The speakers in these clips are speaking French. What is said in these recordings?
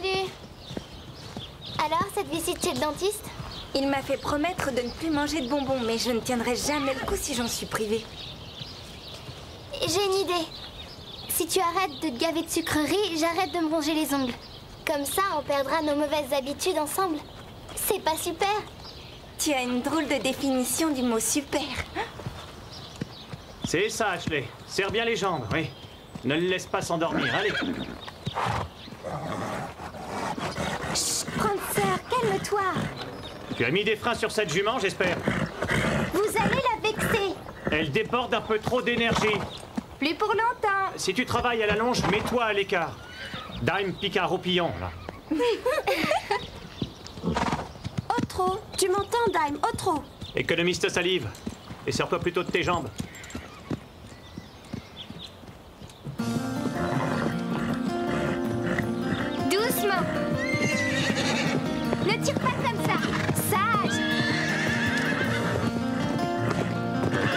Salut. Alors, cette visite chez le dentiste? Il m'a fait promettre de ne plus manger de bonbons, mais je ne tiendrai jamais le coup si j'en suis privée. J'ai une idée. Si tu arrêtes de te gaver de sucreries, j'arrête de me ronger les ongles. Comme ça, on perdra nos mauvaises habitudes ensemble. C'est pas super? Tu as une drôle de définition du mot super. C'est ça, Ashley. Serre bien les jambes, oui. Ne le laisse pas s'endormir, allez. Chut, Prancer, calme-toi. Tu as mis des freins sur cette jument, j'espère. Vous allez la vexer. Elle déborde un peu trop d'énergie. Plus pour longtemps. Si tu travailles à la longe, mets-toi à l'écart. Dime pique un roupillon, là. Otro, tu m'entends, Dime? Otro. Économise ta salive. Et serre-toi plutôt de tes jambes. Doucement. Ne tire pas comme ça. Sage.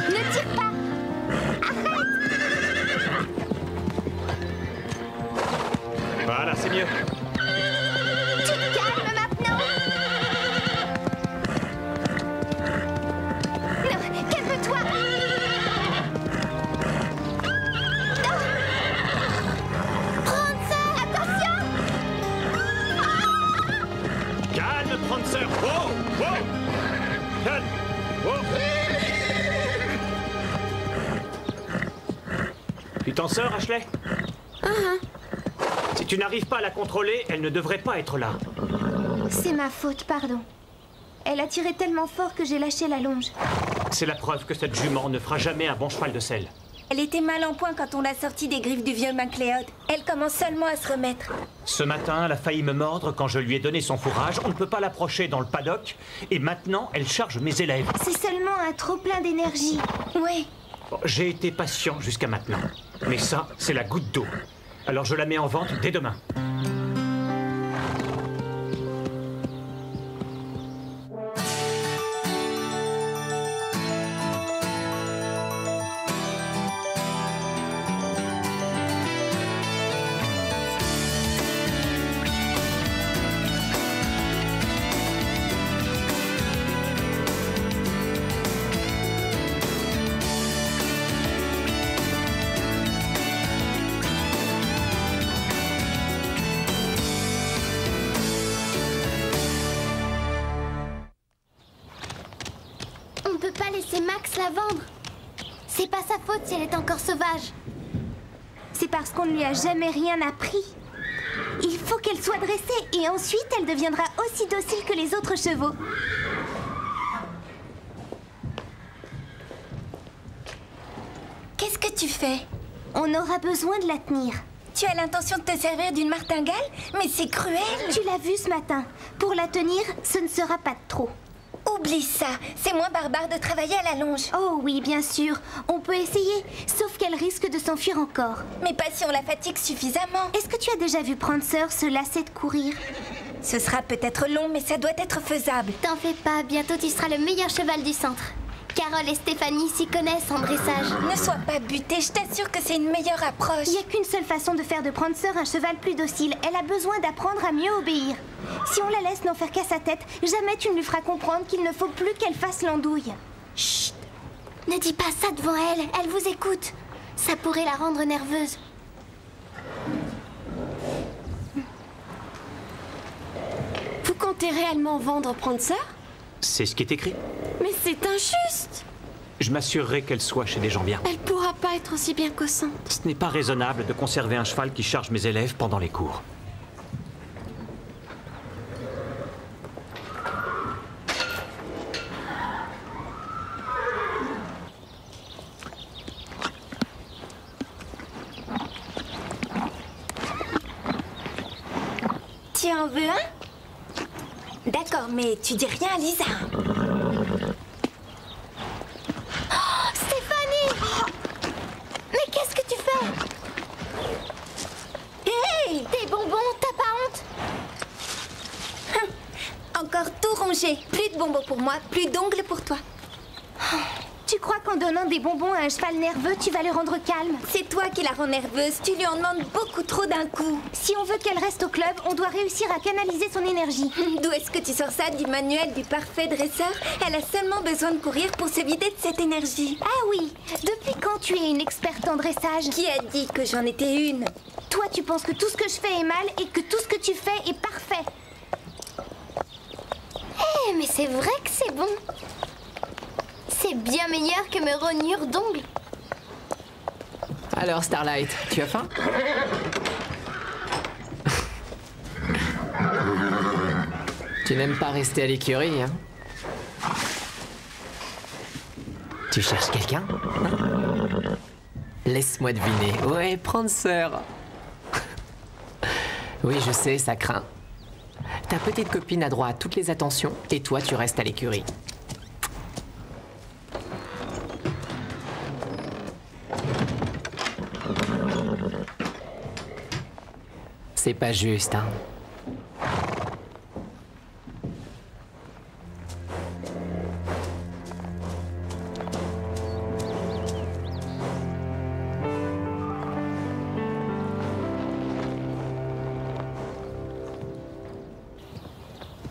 Ne tire pas. Arrête. Voilà, c'est mieux. Tu te calmes maintenant. Non, calme-toi. Non. Prancer, attention. Calme, Prancer. Wow, wow. Calme. Wow. Tu t'en sors, Ashley? Si tu n'arrives pas à la contrôler, elle ne devrait pas être là. C'est ma faute, pardon. Elle a tiré tellement fort que j'ai lâché la longe. C'est la preuve que cette jument ne fera jamais un bon cheval de selle. Elle était mal en point quand on l'a sortie des griffes du vieux MacLeod. Elle commence seulement à se remettre. Ce matin, elle a failli me mordre quand je lui ai donné son fourrage. On ne peut pas l'approcher dans le paddock. Et maintenant, elle charge mes élèves. C'est seulement un trop-plein d'énergie. Oui. Bon, j'ai été patient jusqu'à maintenant. Mais ça, c'est la goutte d'eau. Alors je la mets en vente dès demain. On peut pas laisser Max la vendre. C'est pas sa faute si elle est encore sauvage. C'est parce qu'on ne lui a jamais rien appris. Il faut qu'elle soit dressée et ensuite elle deviendra aussi docile que les autres chevaux. Qu'est-ce que tu fais? On aura besoin de la tenir. Tu as l'intention de te servir d'une martingale? Mais c'est cruel! Tu l'as vu ce matin. Pour la tenir, ce ne sera pas de trop. Oublie ça. C'est moins barbare de travailler à la longe. Oh oui, bien sûr. On peut essayer, sauf qu'elle risque de s'enfuir encore. Mais pas si on la fatigue suffisamment. Est-ce que tu as déjà vu Prancer se lasser de courir? Ce sera peut-être long, mais ça doit être faisable. T'en fais pas, bientôt tu seras le meilleur cheval du centre. Carole et Stéphanie s'y connaissent en dressage. Ne sois pas butée, je t'assure que c'est une meilleure approche. Il n'y a qu'une seule façon de faire de Prancer un cheval plus docile. Elle a besoin d'apprendre à mieux obéir. Si on la laisse n'en faire qu'à sa tête, jamais tu ne lui feras comprendre qu'il ne faut plus qu'elle fasse l'andouille. Chut! Ne dis pas ça devant elle, elle vous écoute. Ça pourrait la rendre nerveuse. Vous comptez réellement vendre Prancer? C'est ce qui est écrit. Mais c'est injuste! Je m'assurerai qu'elle soit chez des gens bien. Elle pourra pas être aussi bien qu'Ossante. Ce n'est pas raisonnable de conserver un cheval qui charge mes élèves pendant les cours. Tu en veux un? D'accord, mais tu dis rien à Lisa. Oh, Stéphanie! Mais qu'est-ce que tu fais? Hey! Tes bonbons, t'as pas honte? Encore tout rongé. Plus de bonbons pour moi, plus d'ongles pour toi. Tu crois qu'on qu'en donnant des bonbons à un cheval nerveux, tu vas le rendre calme? C'est toi qui la rends nerveuse, tu lui en demandes beaucoup trop d'un coup. Si on veut qu'elle reste au club, on doit réussir à canaliser son énergie. D'où est-ce que tu sors ça du manuel du parfait dresseur? Elle a seulement besoin de courir pour se vider de cette énergie. Ah oui, depuis quand tu es une experte en dressage? Qui a dit que j'en étais une? Toi, tu penses que tout ce que je fais est mal et que tout ce que tu fais est parfait. Eh, mais c'est vrai que c'est bon. C'est bien meilleur que mes rognures d'ongles. Alors, Starlight, tu as faim? Tu n'aimes pas rester à l'écurie, hein? Tu cherches quelqu'un? Hein? Laisse-moi deviner. Ouais, Prancer. Oui, je sais, ça craint. Ta petite copine a droit à toutes les attentions et toi, tu restes à l'écurie. C'est pas juste, hein.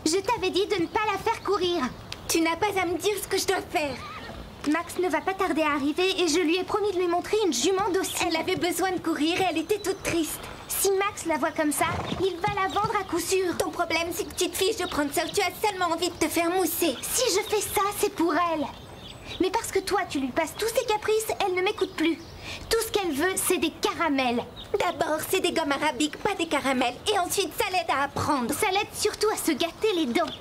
Je t'avais dit de ne pas la faire courir. Tu n'as pas à me dire ce que je dois faire. Max ne va pas tarder à arriver et je lui ai promis de lui montrer une jument docile. Elle avait besoin de courir et elle était toute triste. Si Max la voit comme ça, il va la vendre à coup sûr. Ton problème, c'est que tu te fiches de Prancer. Tu as seulement envie de te faire mousser. Si je fais ça, c'est pour elle. Mais parce que toi, tu lui passes tous ses caprices, elle ne m'écoute plus. Tout ce qu'elle veut, c'est des caramels. D'abord, c'est des gommes arabiques, pas des caramels. Et ensuite, ça l'aide à apprendre. Ça l'aide surtout à se gâter les dents.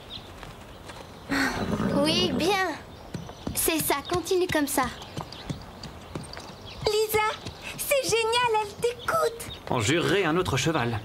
Oui, bien. C'est ça, continue comme ça. Lisa, c'est génial, elle t'écoute. On jurerait un autre cheval.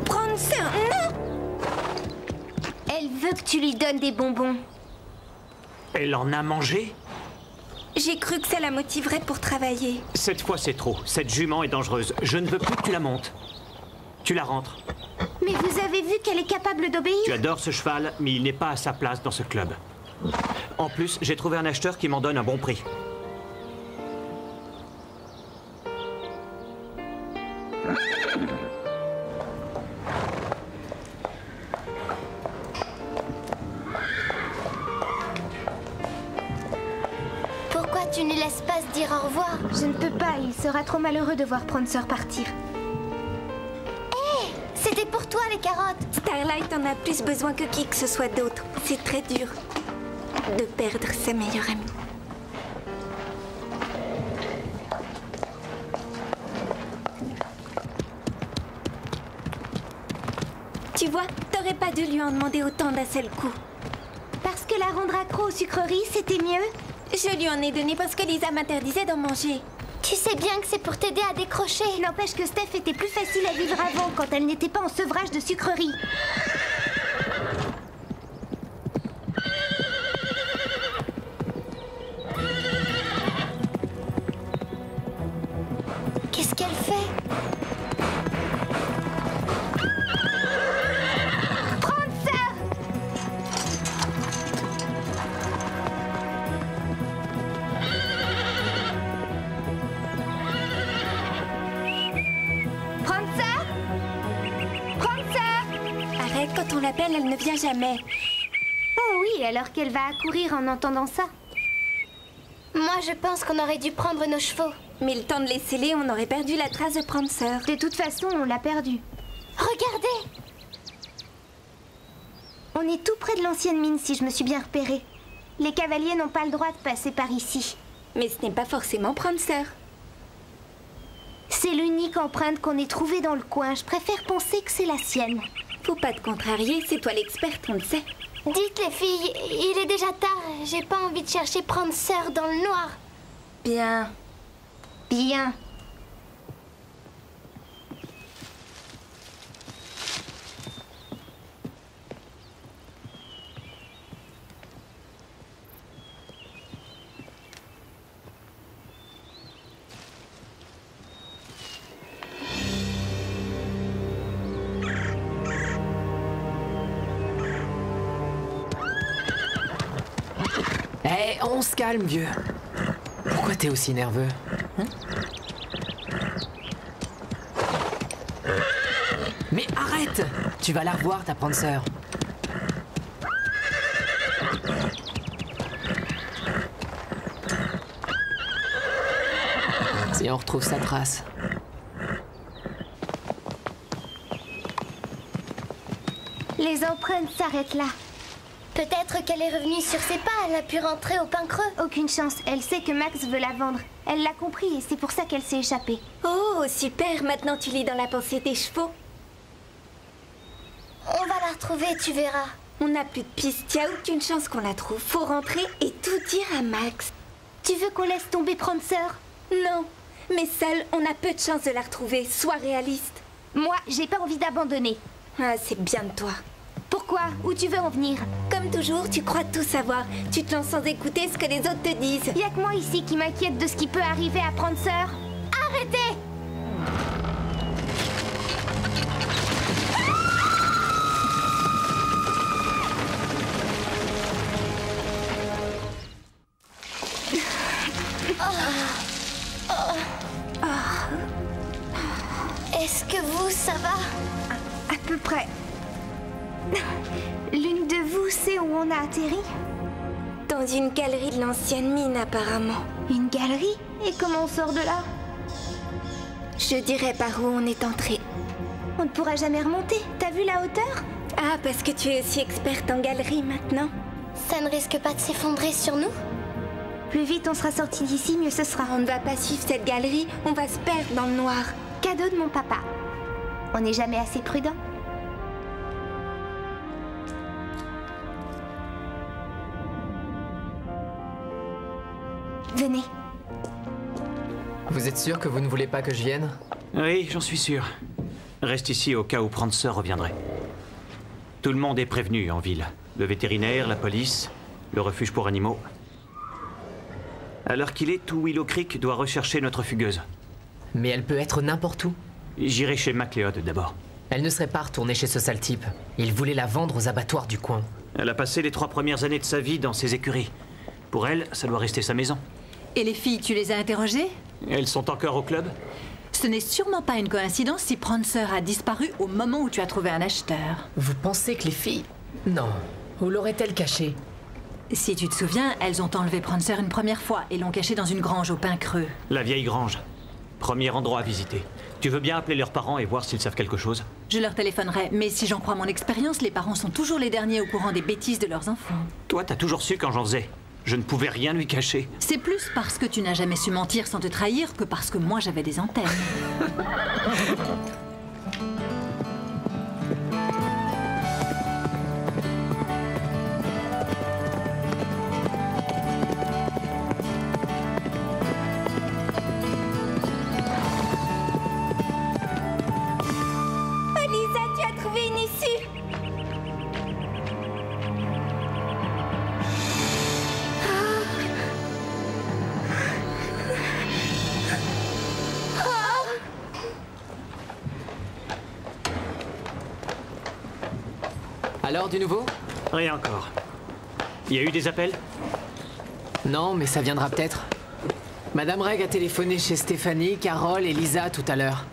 Prancer, non! Elle veut que tu lui donnes des bonbons. Elle en a mangé? J'ai cru que ça la motiverait pour travailler. Cette fois, c'est trop. Cette jument est dangereuse. Je ne veux plus que tu la montes. Tu la rentres. Mais vous avez vu qu'elle est capable d'obéir? Tu adores ce cheval, mais il n'est pas à sa place dans ce club. En plus, j'ai trouvé un acheteur qui m'en donne un bon prix. Pourquoi tu ne laisses pas se dire au revoir? Je ne peux pas, il sera trop malheureux de voir Prancer partir. Hé, c'était pour toi les carottes. Starlight en a plus besoin que qui que ce soit d'autre. C'est très dur de perdre sa meilleure amie. Tu vois, t'aurais pas dû lui en demander autant d'un seul coup. Parce que la rendre accro aux sucreries, c'était mieux? Je lui en ai donné parce que Lisa m'interdisait d'en manger. Tu sais bien que c'est pour t'aider à décrocher. N'empêche que Steph était plus facile à vivre avant, quand elle n'était pas en sevrage de sucreries. Qu'est-ce qu'elle fait? Quand on l'appelle, elle ne vient jamais. Oh oui, alors qu'elle va accourir en entendant ça. Moi, je pense qu'on aurait dû prendre nos chevaux. Mais le temps de les sceller, on aurait perdu la trace de Prancer. De toute façon, on l'a perdu. Regardez! On est tout près de l'ancienne mine, si je me suis bien repérée. Les cavaliers n'ont pas le droit de passer par ici. Mais ce n'est pas forcément Prancer. C'est l'unique empreinte qu'on ait trouvée dans le coin. Je préfère penser que c'est la sienne. Faut pas te contrarier, c'est toi l'experte, on le sait. Dites les filles, il est déjà tard. J'ai pas envie de chercher Prancer dans le noir. Bien. Bien. Eh, on se calme, vieux. Pourquoi t'es aussi nerveux? Mais arrête! Tu vas la revoir, ta Prancer. Si on retrouve sa trace. Les empreintes s'arrêtent là. Peut-être qu'elle est revenue sur ses pas, elle a pu rentrer au pain creux. Aucune chance, elle sait que Max veut la vendre. Elle l'a compris et c'est pour ça qu'elle s'est échappée. Oh, super, maintenant tu lis dans la pensée des chevaux. On va la retrouver, tu verras. On n'a plus de piste, y a aucune chance qu'on la trouve. Faut rentrer et tout dire à Max. Tu veux qu'on laisse tomber Prancer? Non, mais seul, on a peu de chance de la retrouver. Sois réaliste. Moi, j'ai pas envie d'abandonner. Ah, c'est bien de toi. Pourquoi? Où tu veux en venir? Comme toujours, tu crois tout savoir. Tu te lances sans écouter ce que les autres te disent. Y'a que moi ici qui m'inquiète de ce qui peut arriver à Prancer. Arrêtez! Est-ce que vous, ça va? À peu près. L'une de vous sait où on a atterri? Dans une galerie de l'ancienne mine, apparemment. Une galerie? Et comment on sort de là? Je dirais par où on est entré. On ne pourra jamais remonter. T'as vu la hauteur? Ah, parce que tu es aussi experte en galerie maintenant. Ça ne risque pas de s'effondrer sur nous? Plus vite on sera sorti d'ici, mieux ce sera. On ne va pas suivre cette galerie, on va se perdre dans le noir. Cadeau de mon papa. On n'est jamais assez prudent. Venez. Vous êtes sûr que vous ne voulez pas que je vienne? Oui, j'en suis sûr. Reste ici au cas où Prancer reviendrait. Tout le monde est prévenu en ville. Le vétérinaire, la police, le refuge pour animaux. À l'heure qu'il est, tout Willow Creek doit rechercher notre fugueuse. Mais elle peut être n'importe où. J'irai chez MacLeod d'abord. Elle ne serait pas retournée chez ce sale type. Il voulait la vendre aux abattoirs du coin. Elle a passé les 3 premières années de sa vie dans ces écuries. Pour elle, ça doit rester sa maison. Et les filles, tu les as interrogées? Elles sont encore au club? Ce n'est sûrement pas une coïncidence si Prancer a disparu au moment où tu as trouvé un acheteur. Vous pensez que les filles... Non. Où l'aurait-elle caché? Si tu te souviens, elles ont enlevé Prancer une première fois et l'ont caché dans une grange au pain creux. La vieille grange. Premier endroit à visiter. Tu veux bien appeler leurs parents et voir s'ils savent quelque chose? Je leur téléphonerai, mais si j'en crois mon expérience, les parents sont toujours les derniers au courant des bêtises de leurs enfants. Toi, t'as toujours su quand j'en faisais. Je ne pouvais rien lui cacher. C'est plus parce que tu n'as jamais su mentir sans te trahir que parce que moi j'avais des antennes. Lisa, tu as trouvé une issue. Alors, du nouveau? Rien encore. Il y a eu des appels? Non, mais ça viendra peut-être. Madame Reg a téléphoné chez Stéphanie, Carole et Lisa tout à l'heure.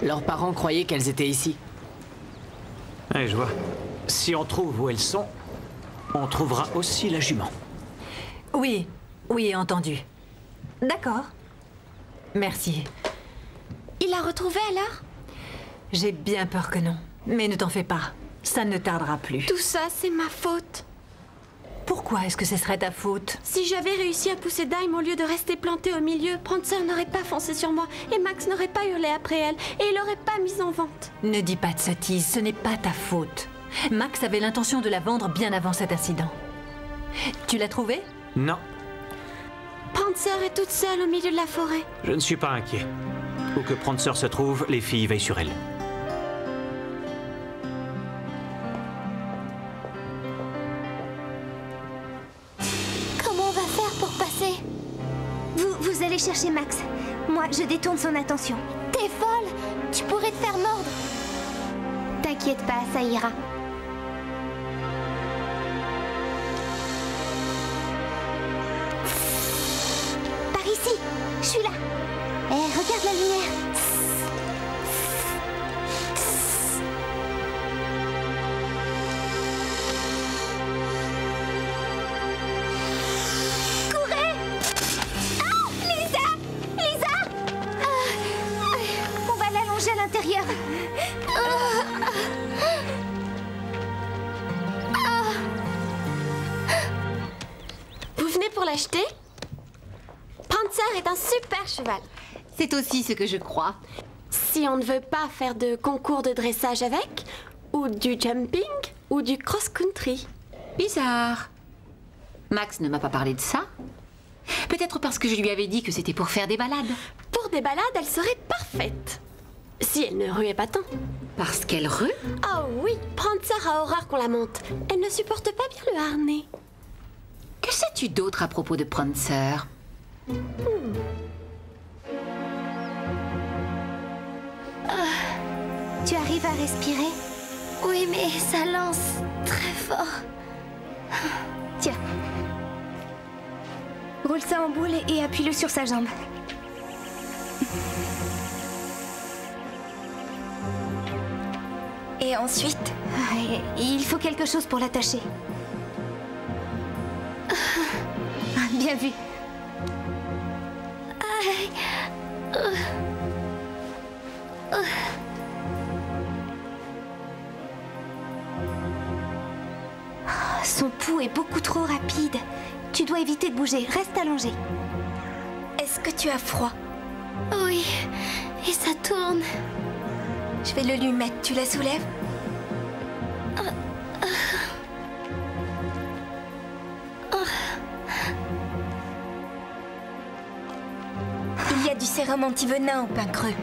Leurs parents croyaient qu'elles étaient ici. Ouais, je vois. Si on trouve où elles sont, on trouvera aussi la jument. Oui, oui, entendu. D'accord. Merci. Il l'a retrouvée alors? J'ai bien peur que non. Mais ne t'en fais pas. Ça ne tardera plus. Tout ça, c'est ma faute. Pourquoi est-ce que ce serait ta faute? Si j'avais réussi à pousser Dime au lieu de rester plantée au milieu, Prancer n'aurait pas foncé sur moi et Max n'aurait pas hurlé après elle et il l'aurait pas mise en vente. Ne dis pas de sottises, ce n'est pas ta faute. Max avait l'intention de la vendre bien avant cet incident. Tu l'as trouvée? Non, Prancer est toute seule au milieu de la forêt. je ne suis pas inquiet. Où que Prancer se trouve, les filles veillent sur elle. Comment on va faire pour passer? Vous allez chercher Max. Moi, je détourne son attention. T'es folle! Tu pourrais te faire mordre! T'inquiète pas, ça ira. Par ici, je suis là. Eh, regarde la lumière. Courez! Ah, Lisa! Lisa! On va l'allonger à l'intérieur. Vous venez pour l'acheter? Prancer est un super cheval. C'est aussi ce que je crois. Si on ne veut pas faire de concours de dressage avec, ou du jumping, ou du cross-country. Bizarre. Max ne m'a pas parlé de ça. Peut-être parce que je lui avais dit que c'était pour faire des balades. Pour des balades, elle serait parfaite. Si elle ne ruait pas tant. Parce qu'elle rue? Oh oui, Prancer a horreur qu'on la monte. Elle ne supporte pas bien le harnais. Que sais-tu d'autre à propos de Prancer? Tu arrives à respirer? Oui, mais ça lance très fort. Tiens. Roule ça en boule et appuie-le sur sa jambe. Et ensuite, il faut quelque chose pour l'attacher. Bien vu. Son pouls est beaucoup trop rapide. Tu dois éviter de bouger. Reste allongé. Est-ce que tu as froid? Oui, et ça tourne. Je vais le lui mettre. Tu la soulèves? Il y a du sérum anti-venin au pain creux.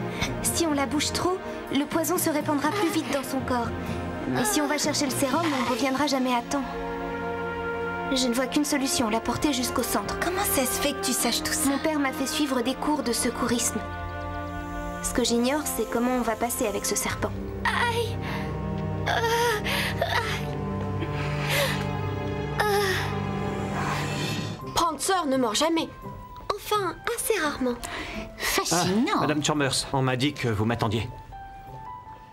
Si on la bouge trop, le poison se répandra plus vite dans son corps. Mais si on va chercher le sérum, on ne reviendra jamais à temps. Je ne vois qu'une solution, la porter jusqu'au centre. Comment ça se fait que tu saches tout ça? Mon père m'a fait suivre des cours de secourisme. Ce que j'ignore, c'est comment on va passer avec ce serpent. Aïe! Prancer ne mord jamais. Enfin, assez rarement. Fascinant. Madame Chalmers, on m'a dit que vous m'attendiez.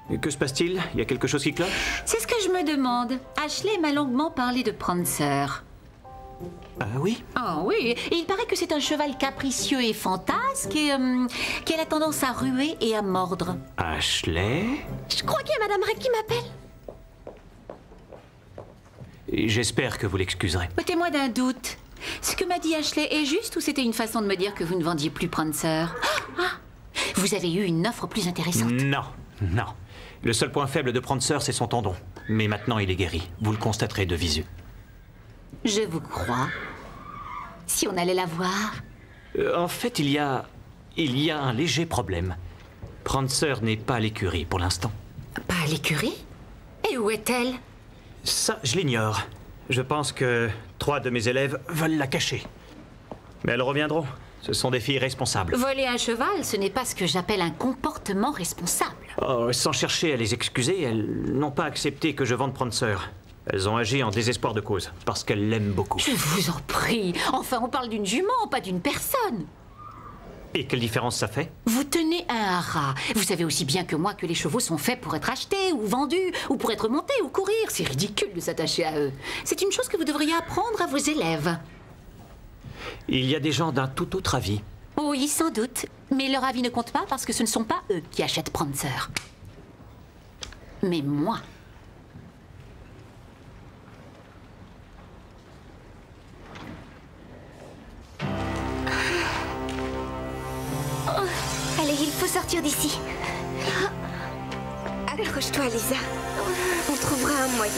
Et que se passe-t-il? Il y a quelque chose qui cloche? C'est ce que je me demande. Ashley m'a longuement parlé de Prancer. Ah oui? Ah oui, et il paraît que c'est un cheval capricieux et fantasque et qu'elle a tendance à ruer et à mordre. Ashley? Je crois qu'il y a Madame Reg qui m'appelle. J'espère que vous l'excuserez. Ôtez-moi d'un doute. Ce que m'a dit Ashley est juste ou c'était une façon de me dire que vous ne vendiez plus Prancer? Vous avez eu une offre plus intéressante. Non, non. Le seul point faible de Prancer, c'est son tendon. Mais maintenant, il est guéri. Vous le constaterez de visu. Je vous crois. Si on allait la voir. En fait, il y a un léger problème. Prancer n'est pas à l'écurie pour l'instant. Pas à l'écurie? Et où est-elle? Ça, je l'ignore. Je pense que 3 de mes élèves veulent la cacher. Mais elles reviendront. Ce sont des filles responsables. Voler un cheval, ce n'est pas ce que j'appelle un comportement responsable. Oh, sans chercher à les excuser, elles n'ont pas accepté que je vende Prancer. Elles ont agi en désespoir de cause, parce qu'elles l'aiment beaucoup. Je vous en prie. Enfin, on parle d'une jument, pas d'une personne. Et quelle différence ça fait? Vous tenez un haras. Vous savez aussi bien que moi que les chevaux sont faits pour être achetés ou vendus, ou pour être montés ou courir. C'est ridicule de s'attacher à eux. C'est une chose que vous devriez apprendre à vos élèves. Il y a des gens d'un tout autre avis. Oui, sans doute. Mais leur avis ne compte pas parce que ce ne sont pas eux qui achètent Prancer. Mais moi. faut sortir d'ici. Accroche-toi, Lisa. On trouvera un moyen.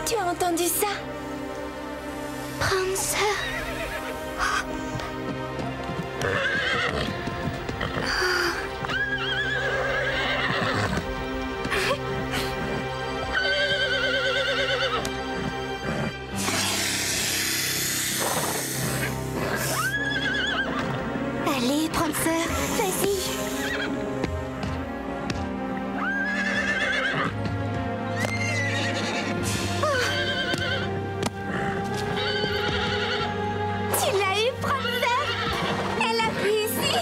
Tu as entendu ça? Prancer. Allez, Prancer, vas-y. Tu l'as eu, Prancer? Elle a réussi.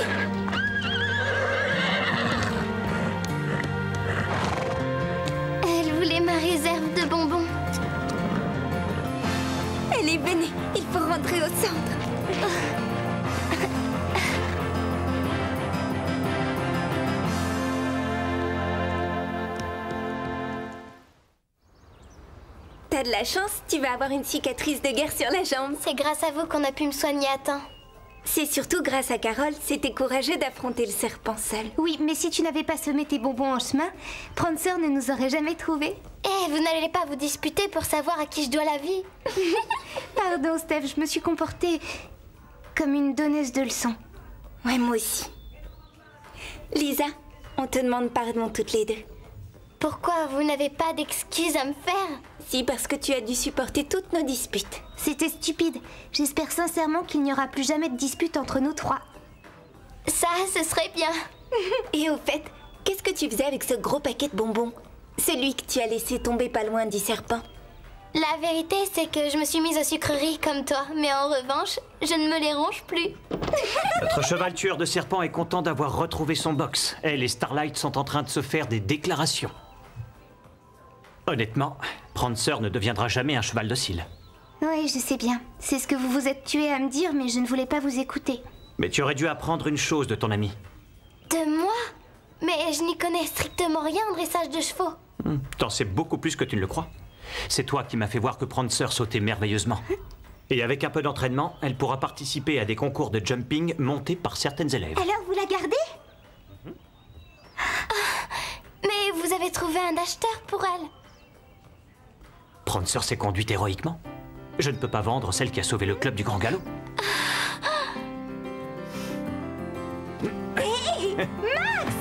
Elle voulait ma réserve de bonbons. Allez, venez, il faut rentrer au centre. T'as de la chance, tu vas avoir une cicatrice de guerre sur la jambe. C'est grâce à vous qu'on a pu me soigner à temps. C'est surtout grâce à Carole, c'était courageux d'affronter le serpent seul. Oui, mais si tu n'avais pas semé tes bonbons en chemin, Prancer ne nous aurait jamais trouvés. Eh, vous n'allez pas vous disputer pour savoir à qui je dois la vie. Pardon, Steph, je me suis comportée comme une donneuse de leçons. Ouais, moi aussi. Lisa, on te demande pardon toutes les deux. Pourquoi vous n'avez pas d'excuses à me faire? Si, parce que tu as dû supporter toutes nos disputes. C'était stupide. J'espère sincèrement qu'il n'y aura plus jamais de dispute entre nous trois. Ça, ce serait bien. Et au fait, qu'est-ce que tu faisais avec ce gros paquet de bonbons? Celui que tu as laissé tomber pas loin du serpent. La vérité, c'est que je me suis mise aux sucreries comme toi. Mais en revanche, je ne me les ronge plus. Notre cheval tueur de serpents est content d'avoir retrouvé son box. Elle et Starlight sont en train de se faire des déclarations. Honnêtement, Prancer ne deviendra jamais un cheval docile. Oui, je sais bien. C'est ce que vous vous êtes tué à me dire, mais je ne voulais pas vous écouter. Mais tu aurais dû apprendre une chose de ton ami. De moi? Mais je n'y connais strictement rien en dressage de chevaux. T'en sais beaucoup plus que tu ne le crois. C'est toi qui m'as fait voir que Prancer sautait merveilleusement. Et avec un peu d'entraînement, elle pourra participer à des concours de jumping montés par certaines élèves. Alors, vous la gardez? Mais vous avez trouvé un acheteur pour elle. Prancer s'est conduite héroïquement. Je ne peux pas vendre celle qui a sauvé le club du Grand Galop. Hey, Max!